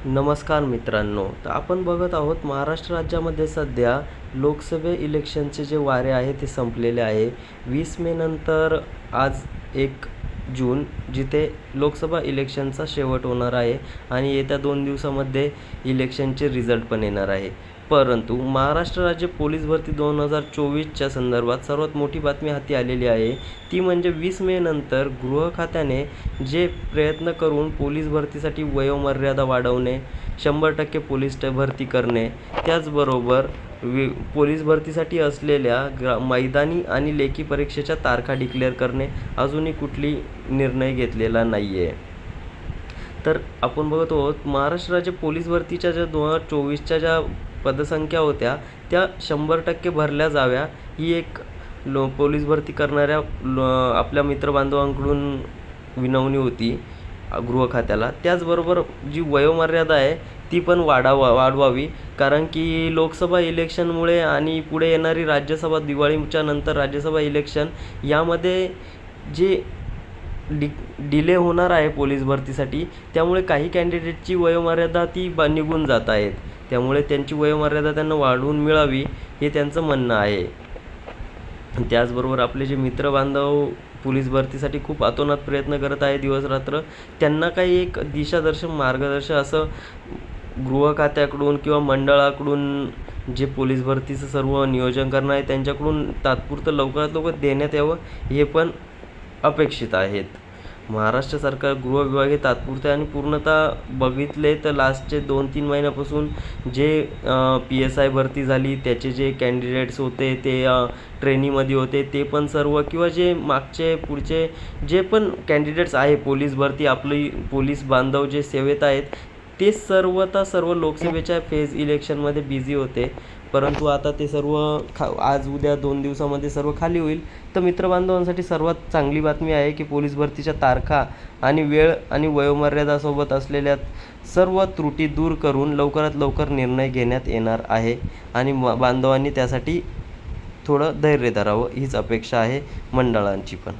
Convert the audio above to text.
नमस्कार मित्रांनो. तर आपण बघत आहोत महाराष्ट्र राज्यामध्ये सध्या लोकसभा इलेक्शनचे जे वारे आहे ते संपलेले आहे. 20 मे नंतर आज 1 जून जिथे लोकसभा इलेक्शनचा शेवट होणार आहे आणि येत्या 2 दिवसामध्ये इलेक्शनचे रिझल्ट पण येणार आहे. परंतु महाराष्ट्र राज्य पोलीस भरती 2024च्या संदर्भात सर्वात मोठी बातमी हाती आलेली आहे. ती म्हणजे 20 मे नंतर गृह खात्याने जे प्रयत्न करून पोलीस भरतीसाठी वयोमर्यादा वाढवणे, 100% पोलीस भरती करणे, त्याचबरोबर पोलीस भरतीसाठी असलेल्या मैदानी आणि लेखी परीक्षेच्या तारखा डिक्लेअर करणे, अजूनही कुठली निर्णय घेतलेला नाही आहे. तर आपण बघत आहोत महाराष्ट्र राज्य पोलीस भरतीच्या ज्या 2024च्या ज्या पदसंख्या होत्या त्या 100% भरल्या जाव्या, ही एक पोलीस भरती करणाऱ्या आपल्या मित्रबांधवांकडून विनवणी होती गृह खात्याला. त्याचबरोबर जी वयोमर्यादा आहे ती पण वाढवावी, कारण की लोकसभा इलेक्शनमुळे आणि पुढे येणारी राज्यसभा, दिवाळीच्या नंतर राज्यसभा इलेक्शन, यामध्ये जे डिले होणार आहे पोलीस भरतीसाठी, त्यामुळे काही कॅन्डिडेटची वयोमर्यादा ती निघून जात आहेत. त्यामुळे त्यांची वयोमर्यादा त्यांना वाढवून मिळावी हे त्यांचं म्हणणं आहे. त्याचबरोबर आपले जे मित्रबांधव पोलीस भरतीसाठी खूप अतोनात प्रयत्न करत आहे दिवसरात्र, त्यांना काही एक दिशादर्शक, मार्गदर्शक असं गृह खात्याकडून किंवा मंडळाकडून जे पोलीस भरतीचं सर्व नियोजन करणार आहे त्यांच्याकडून तात्पुरतं लवकरात लवकर देण्यात यावं, हे पण अपेक्षित आहेत. महाराष्ट्र सरकार गृह विभाग हे तात्पुरते आणि पूर्णतः बघितले तर लास्टचे 2-3 महिन्यापासून जे PSI भरती झाली त्याचे जे कॅन्डिडेट्स होते ते ट्रेनिंगमध्ये होते, ते पण सर्व, किंवा जे मागचे पुढचे जे पण कॅन्डिडेट्स आहे पोलीस भरती, आपली पोलीस बांधव जे सेवेत आहेत, ते सर्व लोकसभेच्या फेज इलेक्शनमध्ये बिझी होते. परंतु आता ते सर्व आज उद्या 2 दिवसामध्ये सर्व खाली होईल. तर मित्रबांधवांसाठी सर्वात चांगली बातमी आहे की पोलीस भरतीच्या तारखा आणि वेळ आणि वयोमर्यादासोबत असलेल्या सर्व त्रुटी दूर करून लवकरात लवकर निर्णय घेण्यात येणार आहे आणि बांधवांनी त्यासाठी थोडं धैर्य धरावं, हीच अपेक्षा आहे मंडळांची पण.